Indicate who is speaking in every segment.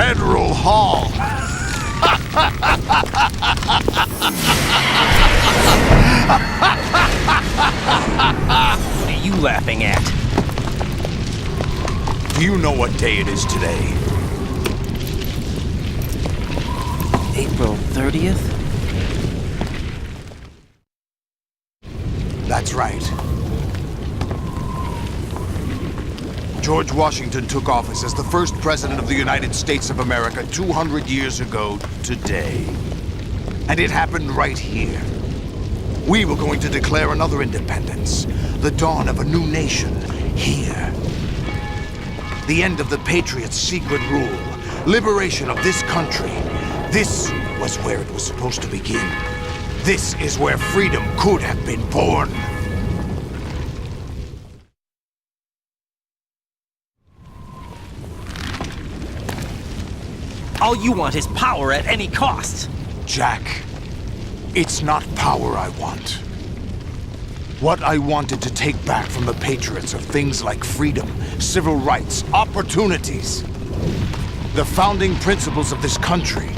Speaker 1: Federal Hall.
Speaker 2: What are you laughing at?
Speaker 1: Do you know what day it is today?
Speaker 2: April 30th?
Speaker 1: That's right. George Washington took office as the first president of the United States of America 200 years ago today. And it happened right here. We were going to declare another independence, the dawn of a new nation, here. The end of the Patriots' secret rule, liberation of this country. This was where it was supposed to begin. This is where freedom could have been born.
Speaker 2: All you want is power at any cost.
Speaker 1: Jack, it's not power I want. What I wanted to take back from the Patriots are things like freedom, civil rights, opportunities. The founding principles of this country.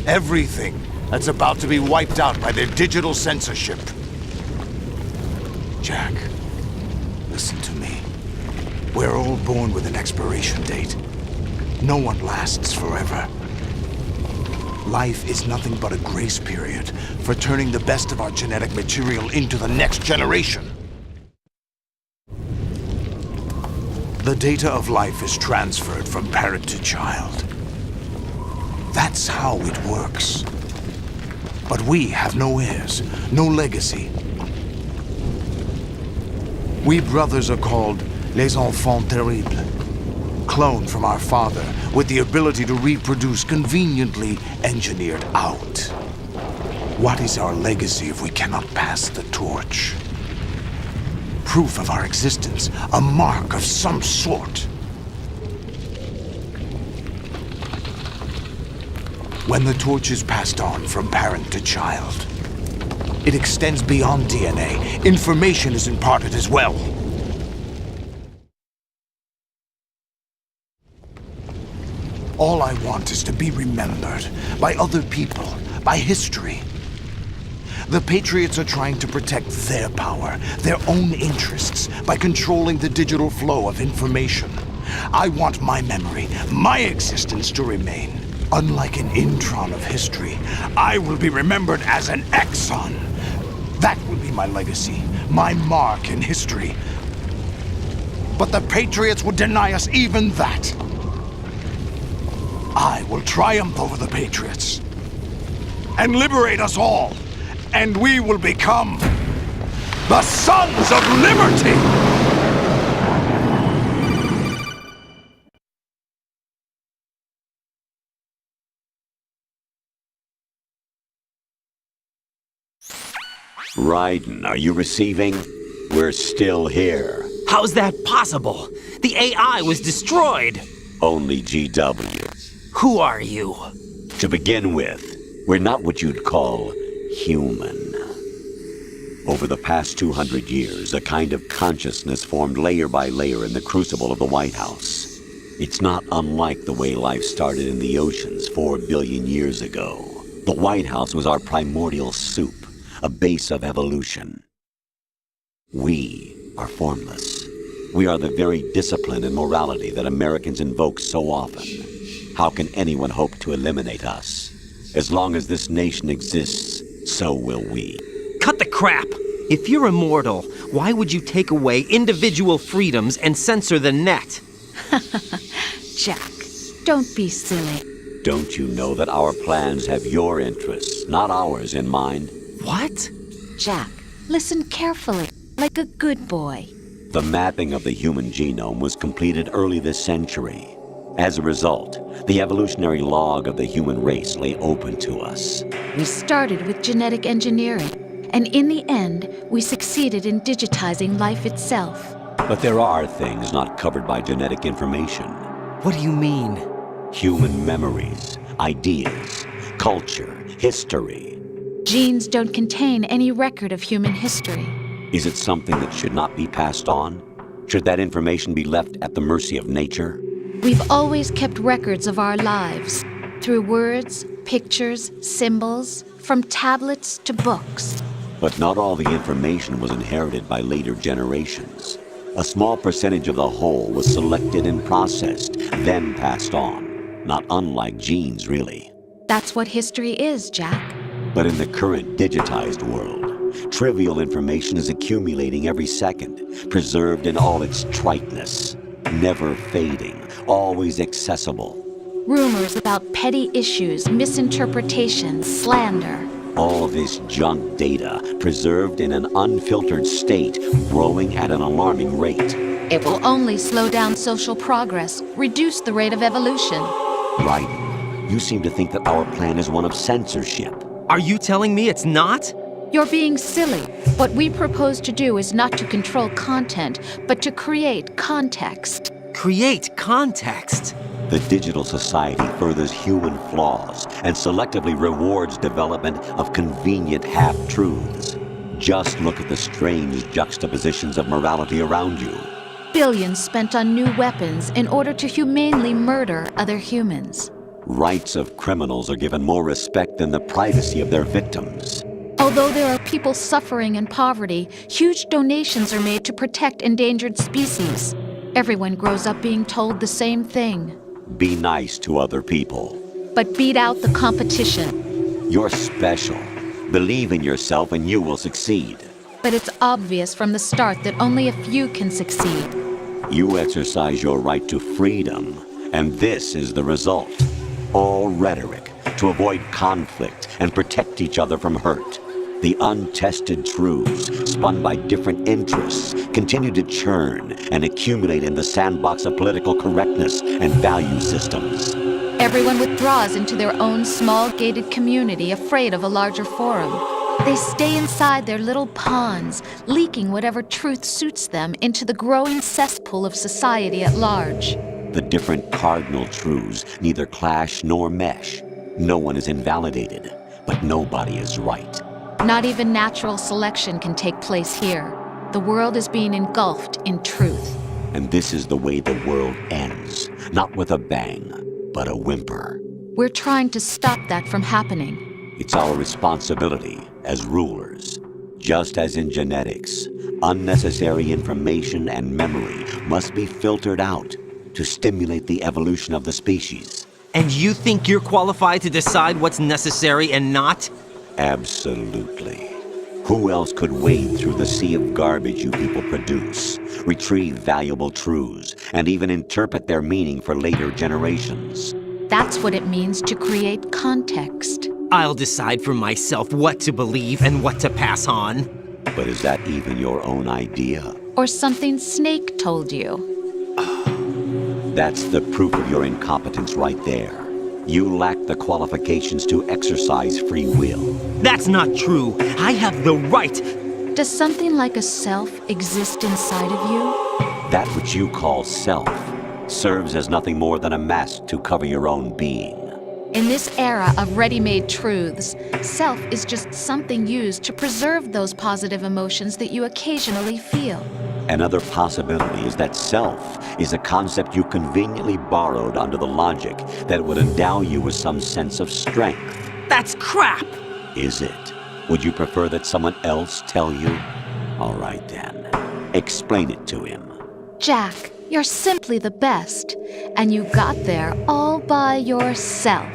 Speaker 1: Everything that's about to be wiped out by their digital censorship. Jack, listen to me. We're all born with an expiration date. No one lasts forever. Life is nothing but a grace period for turning the best of our genetic material into the next generation. The data of life is transferred from parent to child. That's how it works. But we have no heirs, no legacy. We brothers are called les enfants terribles. Cloned from our father, with the ability to reproduce conveniently engineered out. What is our legacy if we cannot pass the torch? Proof of our existence, a mark of some sort. When the torch is passed on from parent to child, it extends beyond DNA. Information is imparted as well. All I want is to be remembered by other people, by history. The Patriots are trying to protect their power, their own interests, by controlling the digital flow of information. I want my memory, my existence to remain. Unlike an intron of history, I will be remembered as an exon. That will be my legacy, my mark in history. But the Patriots would deny us even that. I will triumph over the Patriots and liberate us all, and we will become the Sons of Liberty!
Speaker 3: Raiden, are you receiving? We're still here.
Speaker 2: How's that possible? The AI was destroyed.
Speaker 3: Only GW.
Speaker 2: Who are you?
Speaker 3: To begin with, we're not what you'd call human. Over the past 200 years, a kind of consciousness formed layer by layer in the crucible of the White House. It's not unlike the way life started in the oceans 4 billion years ago. The White House was our primordial soup, a base of evolution. We are formless. We are the very discipline and morality that Americans invoke so often. How can anyone hope to eliminate us? As long as this nation exists, so will we.
Speaker 2: Cut the crap! If you're immortal, why would you take away individual freedoms and censor the net?
Speaker 4: Jack, don't be silly.
Speaker 3: Don't you know that our plans have your interests, not ours, in mind?
Speaker 2: What?
Speaker 4: Jack, listen carefully, like a good boy.
Speaker 3: The mapping of the human genome was completed early this century. As a result, the evolutionary log of the human race lay open to us.
Speaker 4: We started with genetic engineering, and in the end, we succeeded in digitizing life itself.
Speaker 3: But there are things not covered by genetic information.
Speaker 2: What do you mean?
Speaker 3: Human memories, ideas, culture, history.
Speaker 4: Genes don't contain any record of human history.
Speaker 3: Is it something that should not be passed on? Should that information be left at the mercy of nature?
Speaker 4: We've always kept records of our lives, through words, pictures, symbols, from tablets to books.
Speaker 3: But not all the information was inherited by later generations. A small percentage of the whole was selected and processed, then passed on. Not unlike genes, really.
Speaker 4: That's what history is, Jack.
Speaker 3: But in the current digitized world, trivial information is accumulating every second, preserved in all its triteness, never fading, always accessible.
Speaker 4: Rumors about petty issues, misinterpretations, slander.
Speaker 3: All this junk data, preserved in an unfiltered state, growing at an alarming rate.
Speaker 4: It will only slow down social progress, reduce the rate of evolution.
Speaker 3: Right. You seem to think that our plan is one of censorship.
Speaker 2: Are you telling me it's not?
Speaker 4: You're being silly. What we propose to do is not to control content, but to create context.
Speaker 2: Create context.
Speaker 3: The digital society furthers human flaws and selectively rewards development of convenient half-truths. Just look at the strange juxtapositions of morality around you.
Speaker 4: Billions spent on new weapons in order to humanely murder other humans.
Speaker 3: Rights of criminals are given more respect than the privacy of their victims.
Speaker 4: Although there are people suffering in poverty, huge donations are made to protect endangered species. Everyone grows up being told the same thing.
Speaker 3: Be nice to other people.
Speaker 4: But beat out the competition.
Speaker 3: You're special. Believe in yourself and you will succeed.
Speaker 4: But it's obvious from the start that only a few can succeed.
Speaker 3: You exercise your right to freedom, and this is the result. All rhetoric to avoid conflict and protect each other from hurt. The untested truths, spun by different interests, continue to churn and accumulate in the sandbox of political correctness and value systems.
Speaker 4: Everyone withdraws into their own small gated community, afraid of a larger forum. They stay inside their little ponds, leaking whatever truth suits them into the growing cesspool of society at large.
Speaker 3: The different cardinal truths neither clash nor mesh. No one is invalidated, but nobody is right.
Speaker 4: Not even natural selection can take place here. The world is being engulfed in truth.
Speaker 3: And this is the way the world ends. Not with a bang, but a whimper.
Speaker 4: We're trying to stop that from happening.
Speaker 3: It's our responsibility as rulers. Just as in genetics, unnecessary information and memory must be filtered out to stimulate the evolution of the species.
Speaker 2: And you think you're qualified to decide what's necessary and not?
Speaker 3: Absolutely. Who else could wade through the sea of garbage you people produce, retrieve valuable truths, and even interpret their meaning for later generations?
Speaker 4: That's what it means to create context.
Speaker 2: I'll decide for myself what to believe and what to pass on.
Speaker 3: But is that even your own idea?
Speaker 4: Or something Snake told you?
Speaker 3: That's the proof of your incompetence right there. You lack the qualifications to exercise free will.
Speaker 2: That's not true. I have the right.
Speaker 4: Does something like a self exist inside of you?
Speaker 3: That which you call self serves as nothing more than a mask to cover your own being.
Speaker 4: In this era of ready-made truths, self is just something used to preserve those positive emotions that you occasionally feel.
Speaker 3: Another possibility is that self is a concept you conveniently borrowed under the logic that would endow you with some sense of strength.
Speaker 2: That's crap!
Speaker 3: Is it? Would you prefer that someone else tell you? All right then. Explain it to him.
Speaker 4: Jack, you're simply the best, and you got there all by yourself.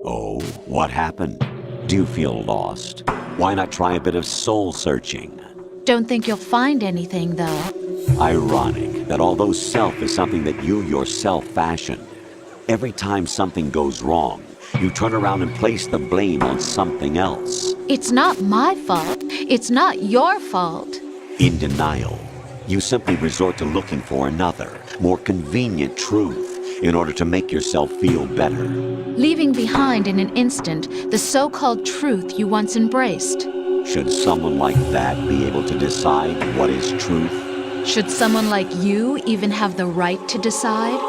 Speaker 3: Oh, what happened? Do you feel lost? Why not try a bit of soul-searching?
Speaker 4: Don't think you'll find anything, though.
Speaker 3: Ironic that although self is something that you yourself fashioned, every time something goes wrong, you turn around and place the blame on something else.
Speaker 4: It's not my fault. It's not your fault.
Speaker 3: In denial, you simply resort to looking for another, more convenient truth in order to make yourself feel better.
Speaker 4: Leaving behind in an instant the so-called truth you once embraced.
Speaker 3: Should someone like that be able to decide what is truth?
Speaker 4: Should someone like you even have the right to decide?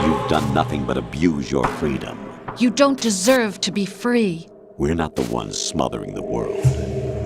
Speaker 3: You've done nothing but abuse your freedom.
Speaker 4: You don't deserve to be free.
Speaker 3: We're not the ones smothering the world.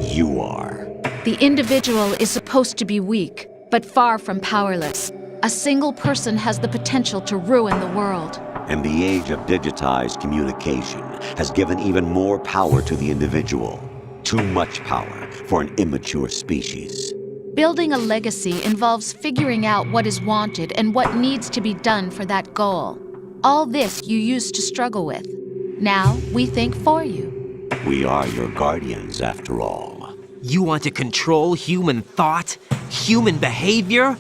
Speaker 3: You are.
Speaker 4: The individual is supposed to be weak, but far from powerless. A single person has the potential to ruin the world.
Speaker 3: And the age of digitized communication has given even more power to the individual. Too much power for an immature species.
Speaker 4: Building a legacy involves figuring out what is wanted and what needs to be done for that goal. All this you used to struggle with. Now we think for you.
Speaker 3: We are your guardians, after all.
Speaker 2: You want to control human thought? Human behavior?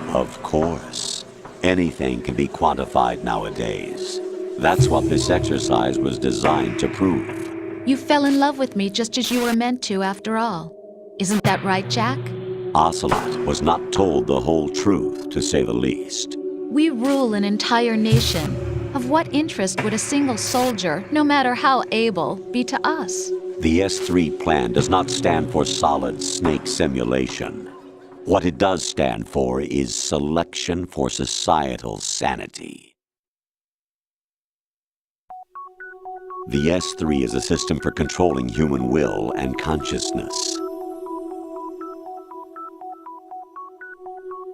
Speaker 3: Of course. Anything can be quantified nowadays. That's what this exercise was designed to prove.
Speaker 4: You fell in love with me just as you were meant to, after all. Isn't that right, Jack?
Speaker 3: Ocelot was not told the whole truth, to say the least.
Speaker 4: We rule an entire nation. Of what interest would a single soldier, no matter how able, be to us?
Speaker 3: The S3 plan does not stand for solid snake simulation. What it does stand for is selection for societal sanity. The S3 is a system for controlling human will and consciousness.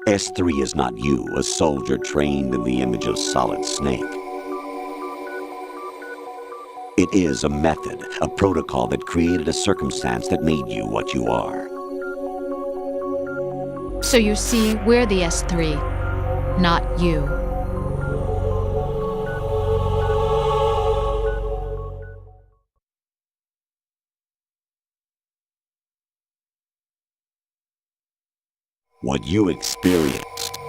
Speaker 3: S3 is not you, a soldier trained in the image of solid snake. It is a method, a protocol that created a circumstance that made you what you are.
Speaker 4: So you see, we're the S3, not you.
Speaker 3: What you experienced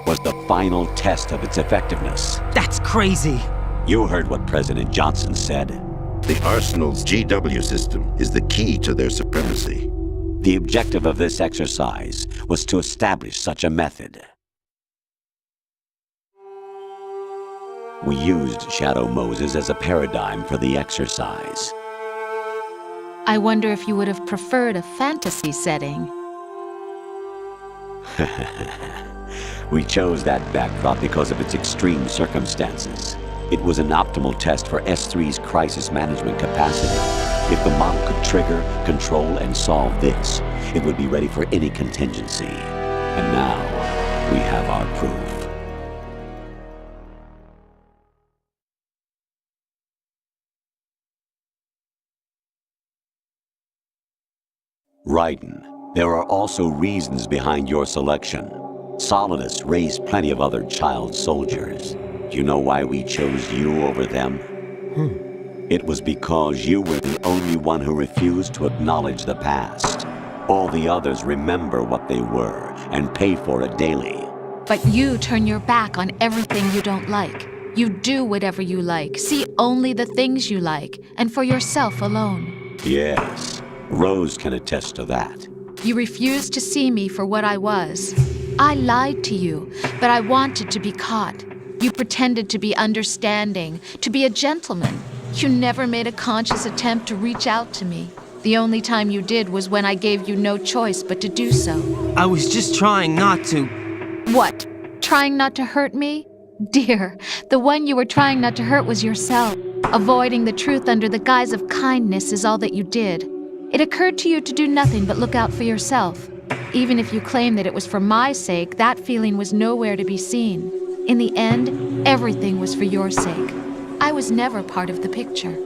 Speaker 3: was the final test of its effectiveness.
Speaker 2: That's crazy.
Speaker 3: You heard what President Johnson said.
Speaker 5: The Arsenal's GW system is the key to their supremacy.
Speaker 3: The objective of this exercise was to establish such a method. We used Shadow Moses as a paradigm for the exercise.
Speaker 4: I wonder if you would have preferred a fantasy setting.
Speaker 3: We chose that backdrop because of its extreme circumstances. It was an optimal test for S3's crisis management capacity. If the model could trigger, control, and solve this, it would be ready for any contingency. And now, we have our proof. Raiden, there are also reasons behind your selection. Solidus raised plenty of other child soldiers. Do you know why we chose you over them? It was because you were the only one who refused to acknowledge the past. All the others remember what they were and pay for it daily.
Speaker 4: But you turn your back on everything you don't like. You do whatever you like, see only the things you like, and for yourself alone.
Speaker 3: Yes, Rose can attest to that.
Speaker 4: You refused to see me for what I was. I lied to you, but I wanted to be caught. You pretended to be understanding, to be a gentleman. You never made a conscious attempt to reach out to me. The only time you did was when I gave you no choice but to do so.
Speaker 2: I was just trying not to.
Speaker 4: What? Trying not to hurt me? Dear, the one you were trying not to hurt was yourself. Avoiding the truth under the guise of kindness is all that you did. It occurred to you to do nothing but look out for yourself. Even if you claim that it was for my sake, that feeling was nowhere to be seen. In the end, everything was for your sake. I was never part of the picture.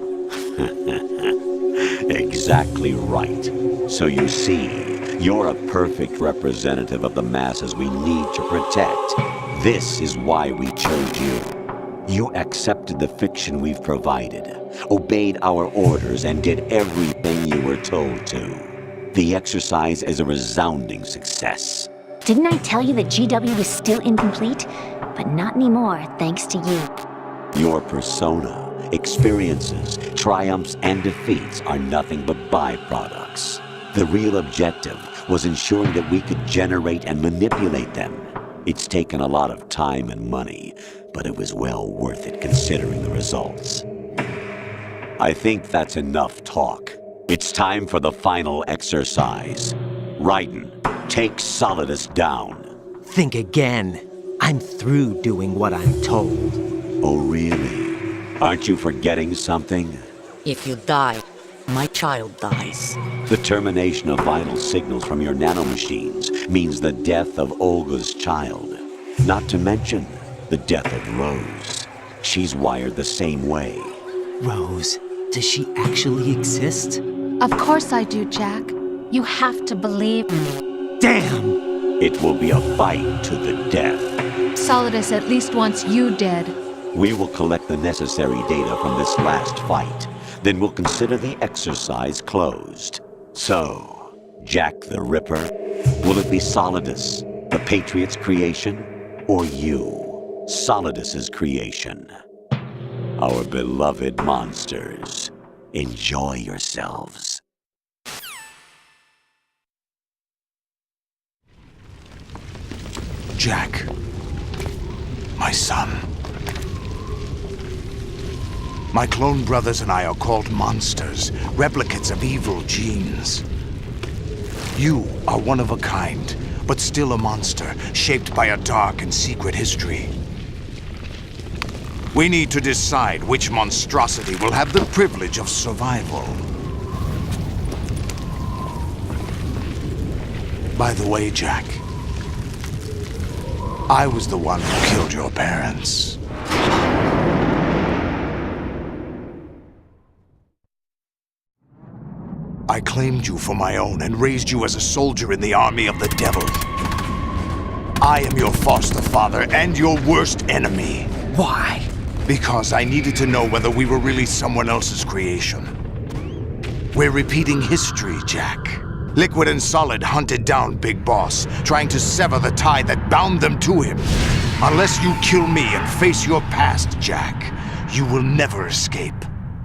Speaker 3: Exactly right. So you see, you're a perfect representative of the masses we need to protect. This is why we chose you. You accepted the fiction we've provided, obeyed our orders, and did everything you were told to. The exercise is a resounding success.
Speaker 6: Didn't I tell you that GW was still incomplete? But not anymore, thanks to you.
Speaker 3: Your persona, experiences, triumphs, and defeats are nothing but byproducts. The real objective was ensuring that we could generate and manipulate them. It's taken a lot of time and money, but it was well worth it considering the results. I think that's enough talk. It's time for the final exercise. Raiden, take Solidus down.
Speaker 2: Think again. I'm through doing what I'm told.
Speaker 3: Oh, really? Aren't you forgetting something?
Speaker 7: If you die, my child dies.
Speaker 3: The termination of vital signals from your nanomachines means the death of Olga's child. Not to mention the death of Rose. She's wired the same way.
Speaker 2: Rose, does she actually exist?
Speaker 4: Of course I do, Jack. You have to believe me.
Speaker 2: Damn!
Speaker 3: It will be a fight to the death.
Speaker 4: Solidus at least wants you dead.
Speaker 3: We will collect the necessary data from this last fight. Then we'll consider the exercise closed. So, Jack the Ripper, will it be Solidus, the Patriot's creation, or you, Solidus's creation? Our beloved monsters, enjoy yourselves.
Speaker 1: Jack, my son. My clone brothers and I are called monsters, replicates of evil genes. You are one of a kind, but still a monster, shaped by a dark and secret history. We need to decide which monstrosity will have the privilege of survival. By the way, Jack, I was the one who killed your parents. I claimed you for my own and raised you as a soldier in the army of the devil. I am your foster father and your worst enemy.
Speaker 2: Why?
Speaker 1: Because I needed to know whether we were really someone else's creation. We're repeating history, Jack. Liquid and Solid hunted down Big Boss, trying to sever the tie that bound them to him. Unless you kill me and face your past, Jack, you will never escape.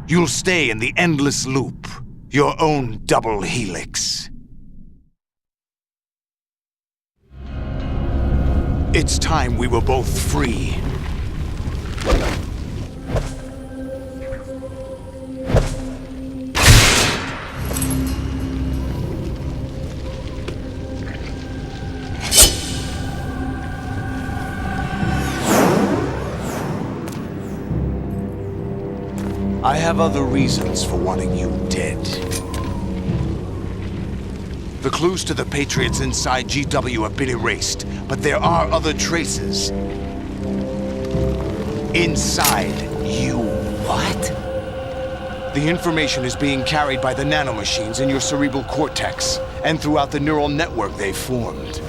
Speaker 1: You'll stay in the endless loop. Your own double helix. It's time we were both free. I have other reasons for wanting you dead. The clues to the Patriots inside GW have been erased, but there are other traces. Inside you.
Speaker 2: What?
Speaker 1: The information is being carried by the nanomachines in your cerebral cortex, and throughout the neural network they've formed.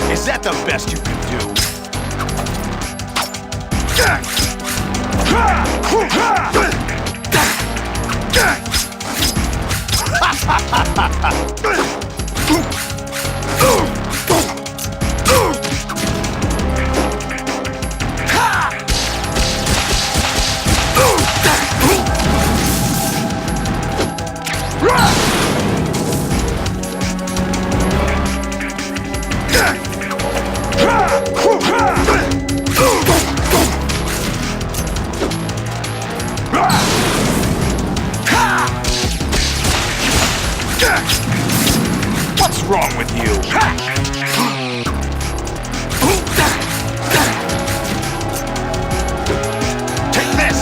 Speaker 1: Is that the best you can do? What's wrong with you? Take this!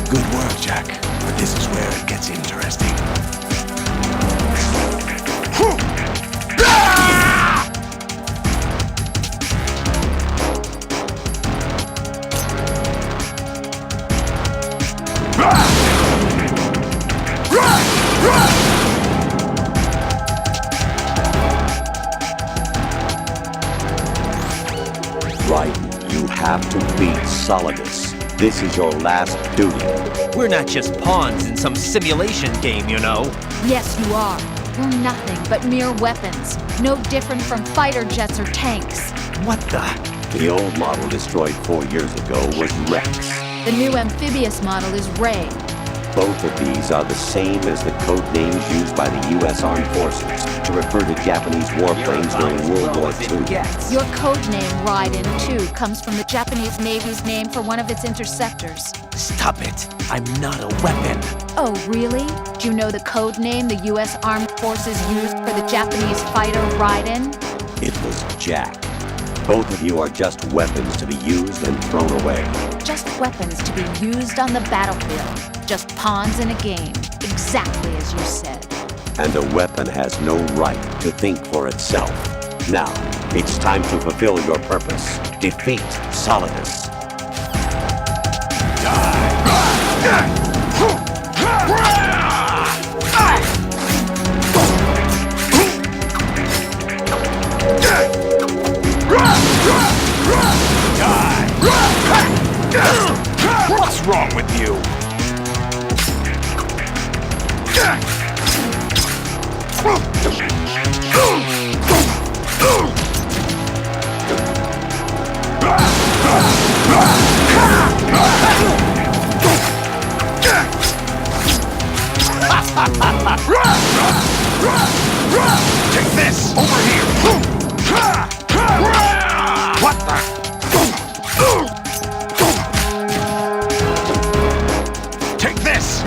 Speaker 1: Good work, Jack. But this is where it gets interesting.
Speaker 3: Right, you have to beat Solidus. This is your last duty.
Speaker 2: We're not just pawns in some simulation game, you know.
Speaker 4: Yes, you are. We're nothing but mere weapons. No different from fighter jets or tanks.
Speaker 2: What the?
Speaker 3: The old model destroyed 4 years ago was Rex.
Speaker 4: The new amphibious model is Ray.
Speaker 3: Both of these are the same as the code names used by the U.S. Armed Forces to refer to Japanese warplanes during World War II.
Speaker 4: Your code name, Raiden, too, comes from the Japanese Navy's name for one of its interceptors.
Speaker 2: Stop it. I'm not a weapon.
Speaker 4: Oh, really? Do you know the code name the U.S. Armed Forces used for the Japanese fighter Raiden?
Speaker 3: It was Jack. Both of you are just weapons to be used and thrown away.
Speaker 4: Just weapons to be used on the battlefield. Just pawns in a game. Exactly as you said.
Speaker 3: And a weapon has no right to think for itself. Now, it's time to fulfill your purpose. Defeat Solidus.
Speaker 1: What's wrong with you? Take this! Over here! What the? Take this!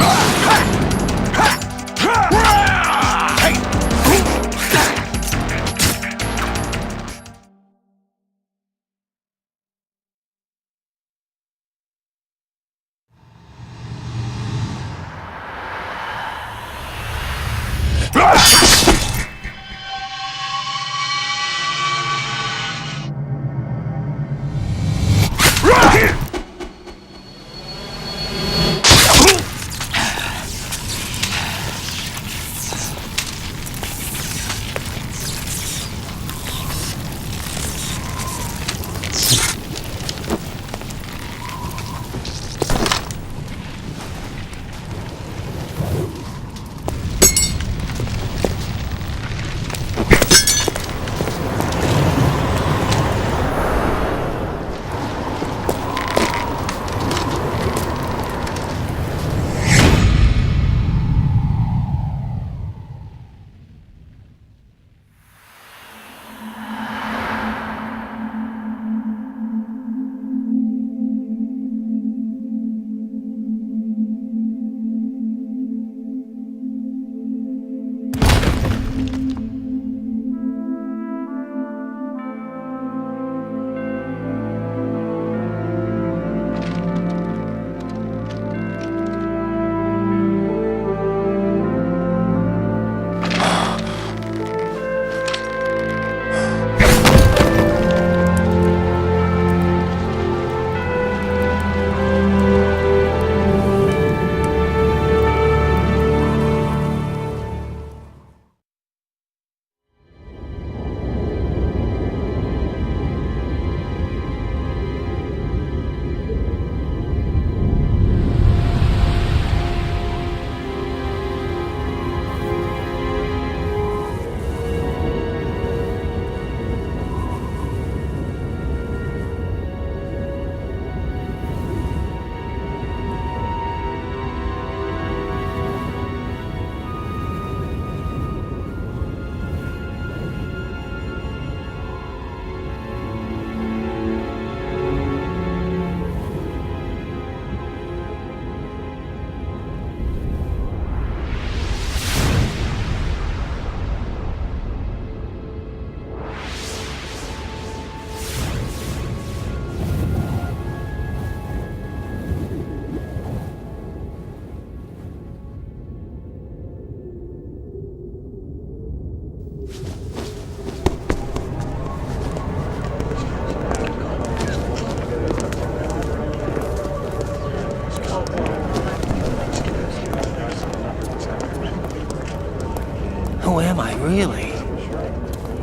Speaker 2: Who am I, really?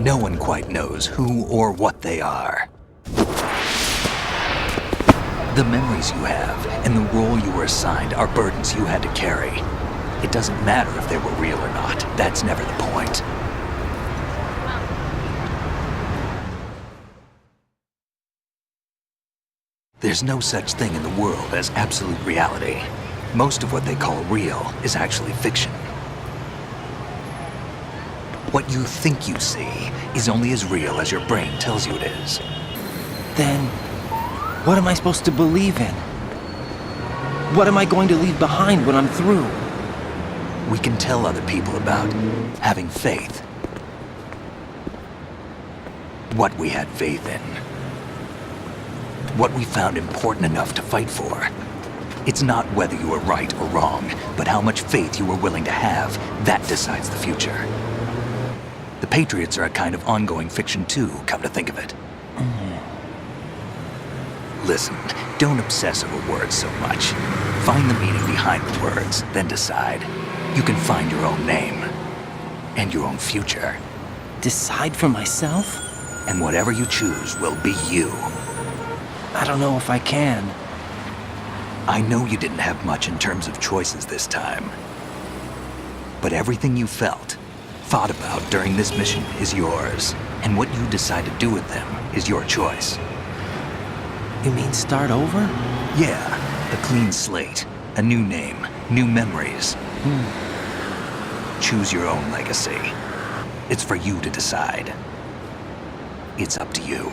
Speaker 1: No one quite knows who or what they are.
Speaker 8: The memories you have and the role you were assigned are burdens you had to carry. It doesn't matter if they were real or not. That's never the point. There's no such thing in the world as absolute reality. Most of what they call real is actually fiction. What you think you see is only as real as your brain tells you it is.
Speaker 2: Then, what am I supposed to believe in? What am I going to leave behind when I'm through?
Speaker 8: We can tell other people about having faith. What we had faith in. What we found important enough to fight for. It's not whether you were right or wrong, but how much faith you were willing to have. That decides the future. The Patriots are a kind of ongoing fiction too, come to think of it. Listen, don't obsess over words so much. Find the meaning behind the words, then decide. You can find your own name. And your own future.
Speaker 2: Decide for myself?
Speaker 8: And whatever you choose will be you.
Speaker 2: I don't know if I can.
Speaker 8: I know you didn't have much in terms of choices this time. But everything you felt, thought about during this mission is yours. And what you decide to do with them is your choice.
Speaker 2: You mean start over?
Speaker 8: Yeah, a clean slate, a new name, new memories. Choose your own legacy. It's for you to decide. It's up to you.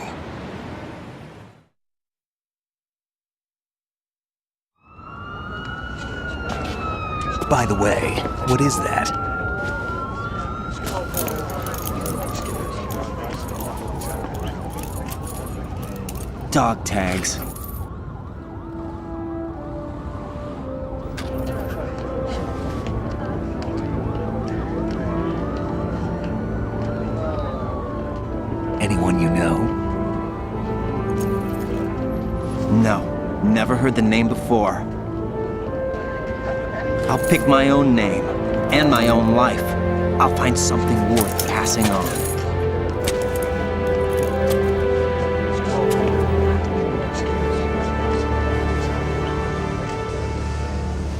Speaker 8: By the way, what is that?
Speaker 2: Dog tags.
Speaker 8: Anyone you know?
Speaker 2: No, never heard the name before. I'll pick my own name, and my own life. I'll find something worth passing on.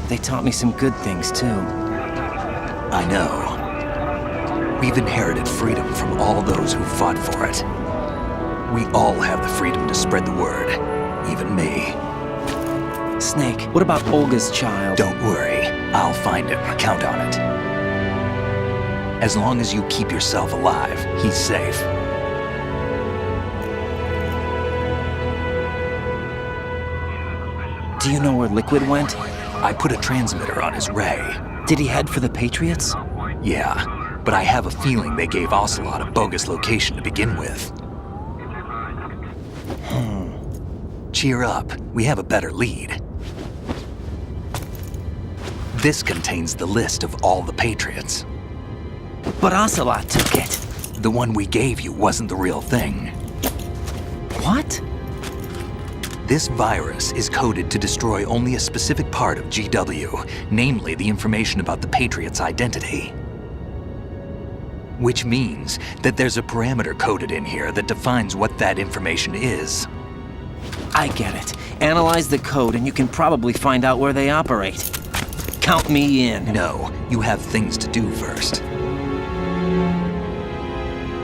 Speaker 2: They taught me some good things, too.
Speaker 8: I know. We've inherited freedom from all those who fought for it. We all have the freedom to spread the word, even me.
Speaker 2: Snake, what about Olga's child?
Speaker 8: Don't worry, I'll find him. Count on it. As long as you keep yourself alive, he's safe.
Speaker 2: Do you know where Liquid went?
Speaker 8: I put a transmitter on his ray.
Speaker 2: Did he head for the Patriots?
Speaker 8: Yeah, but I have a feeling they gave Ocelot a bogus location to begin with. Cheer up, we have a better lead. This contains the list of all the Patriots.
Speaker 2: But Ocelot took it.
Speaker 8: The one we gave you wasn't the real thing.
Speaker 2: What?
Speaker 8: This virus is coded to destroy only a specific part of GW, namely the information about the Patriots' identity. Which means that there's a parameter coded in here that defines what that information is.
Speaker 2: I get it. Analyze the code and you can probably find out where they operate. Count me in.
Speaker 8: No, you have things to do first.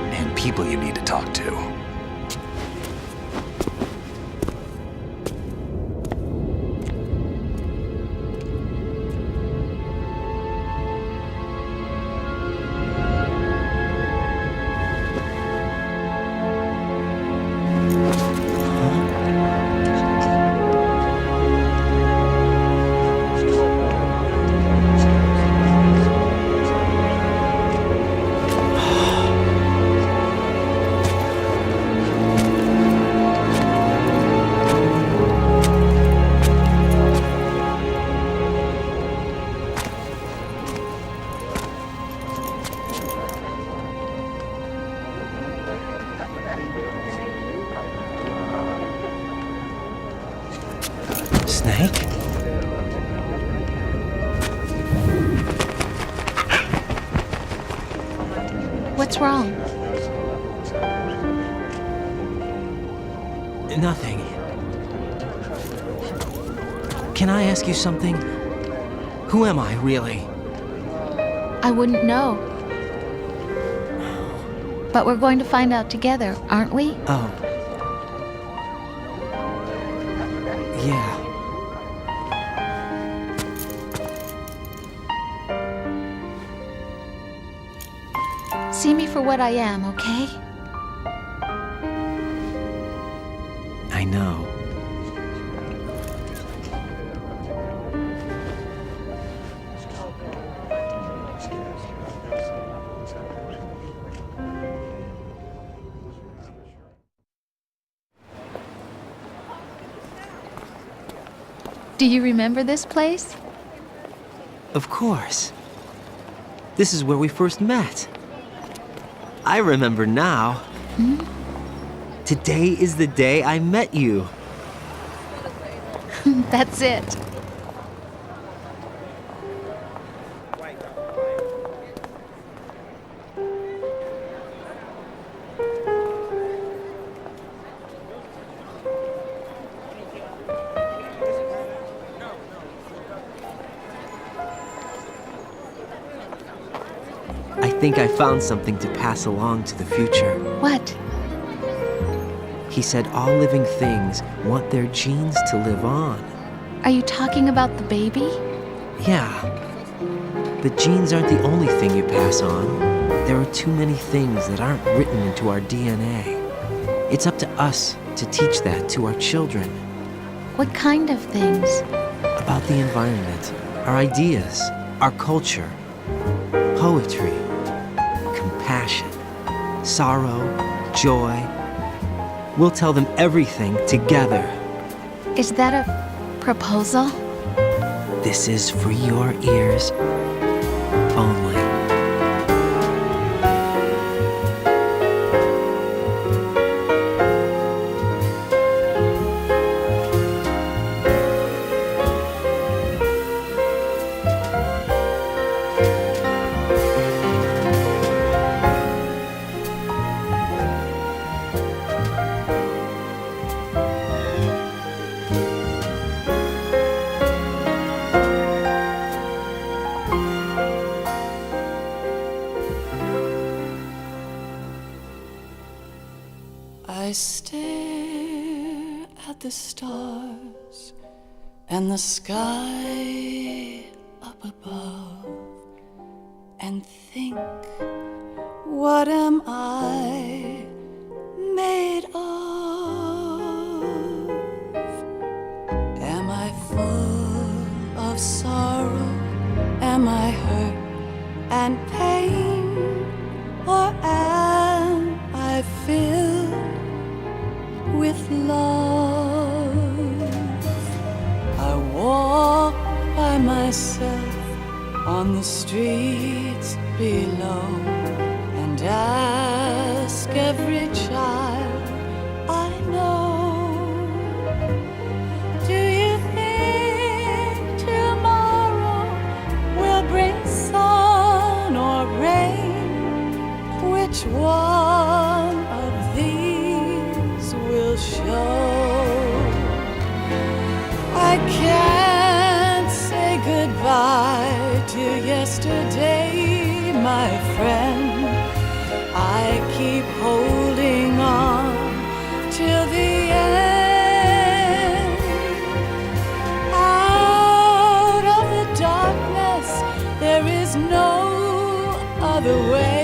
Speaker 8: And people you need to talk to.
Speaker 2: Snake?
Speaker 4: What's wrong?
Speaker 2: Nothing. Can I ask you something? Who am I, really?
Speaker 4: I wouldn't know. But we're going to find out together, aren't we?
Speaker 2: Oh. Yeah.
Speaker 4: See me for what I am, okay?
Speaker 2: I know.
Speaker 4: Do you remember this place?
Speaker 2: Of course. This is where we first met. I remember now. Today is the day I met you.
Speaker 4: That's it.
Speaker 2: I think I found something to pass along to the future.
Speaker 4: What?
Speaker 2: He said all living things want their genes to live on.
Speaker 4: Are you talking about the baby?
Speaker 2: Yeah. But genes aren't the only thing you pass on. There are too many things that aren't written into our DNA. It's up to us to teach that to our children.
Speaker 4: What kind of things?
Speaker 2: About the environment, our ideas, our culture, poetry, compassion, sorrow, joy. We'll tell them everything together.
Speaker 4: Is that a proposal?
Speaker 2: This is for your ears only.
Speaker 9: I stare at the stars and the sky up above and think, what am I made of? Am I full of sorrow? Am I hurt and pain? Or am I filled with love? I walk by myself on the streets below and ask every child I know, do you think tomorrow will bring sun or rain? Which one of these will show? I can't say goodbye to yesterday, my friend. I keep holding on till the end. Out of the darkness, there is no other way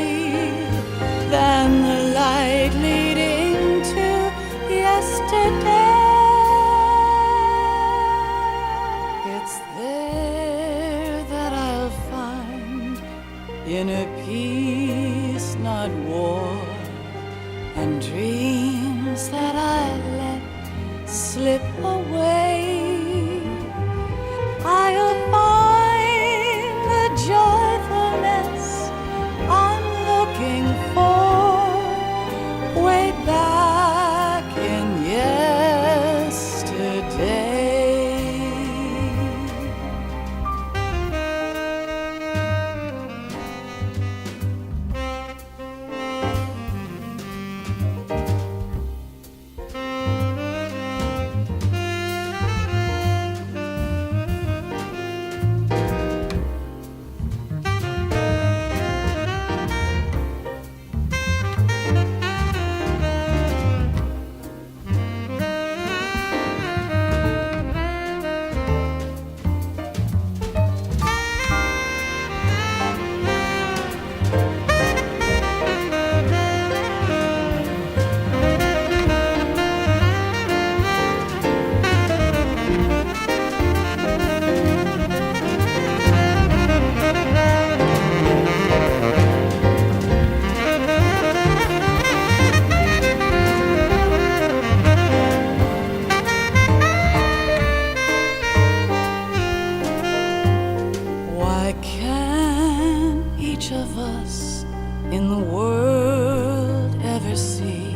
Speaker 9: than the light leading to yesterday. It's there that I'll find inner peace, not war, and dreams that I let slip away. I'll find the joyfulness I'm looking for way back in yesterday. each of us in the world ever see?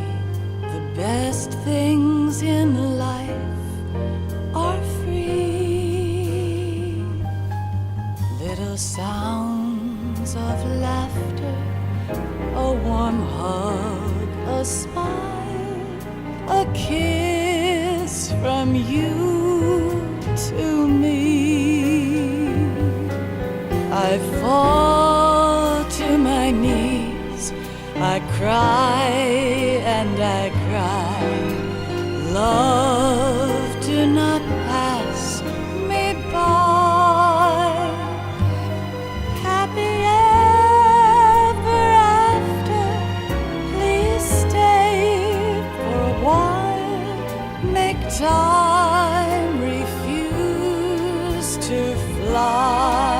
Speaker 9: The best things in life are free. Little sounds of laughter, a warm hug, a smile, a kiss from you to me. I fall to my knees, I cry and I cry. Love, do not pass me by. Happy ever after, please stay for a while. Make time, refuse to fly.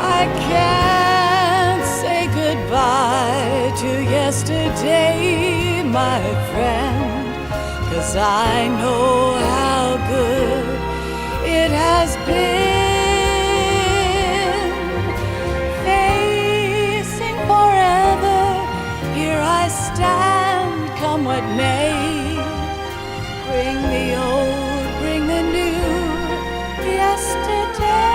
Speaker 9: I can't say goodbye to yesterday, my friend, 'cause I know how good it has been. Facing forever, here I stand, come what may. Bring the old, bring the new, yesterday.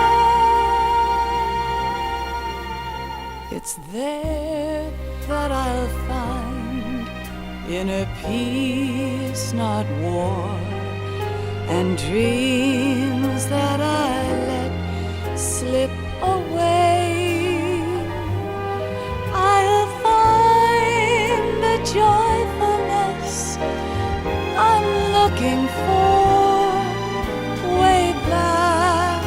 Speaker 9: It's there that I'll find inner peace, not war, and dreams that I let slip away. I'll find the joyfulness I'm looking for way back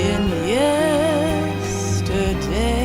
Speaker 9: in yesterday.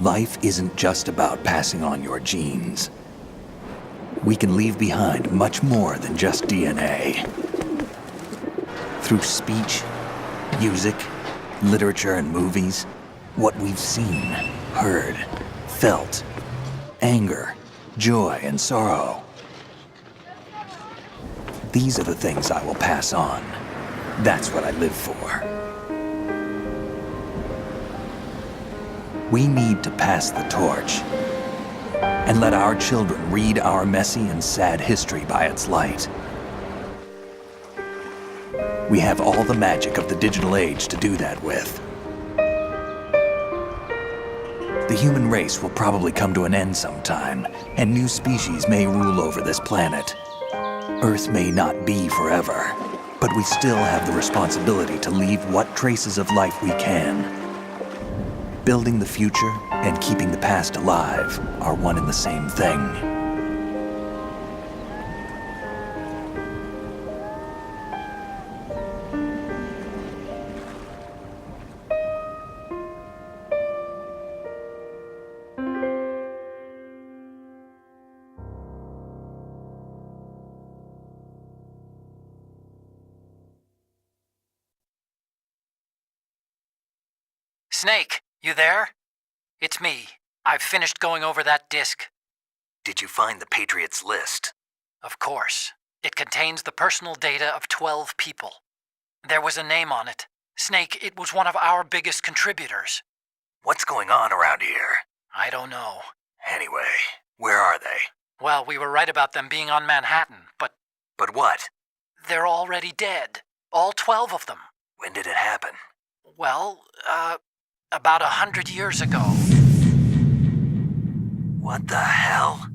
Speaker 8: Life isn't just about passing on your genes. We can leave behind much more than just DNA. Through speech, music, literature, and movies, what we've seen, heard, felt, anger, joy, and sorrow. These are the things I will pass on. That's what I live for. We need to pass the torch and let our children read our messy and sad history by its light. We have all the magic of the digital age to do that with. The human race will probably come to an end sometime, and new species may rule over this planet. Earth may not be forever, but we still have the responsibility to leave what traces of life we can. Building the future and keeping the past alive are one and the same thing.
Speaker 10: Snake, you there? It's me. I've finished going over that disk.
Speaker 8: Did you find the Patriots list?
Speaker 10: Of course. It contains the personal data of 12 people. There was a name on it. Snake, it was one of our biggest contributors.
Speaker 8: What's going on around here?
Speaker 10: I don't know.
Speaker 8: Anyway, where are they?
Speaker 10: Well, we were right about them being on Manhattan, but...
Speaker 8: But what?
Speaker 10: They're already dead. All 12 of them.
Speaker 8: When did it happen?
Speaker 10: Well, about 100 years ago.
Speaker 8: What the hell?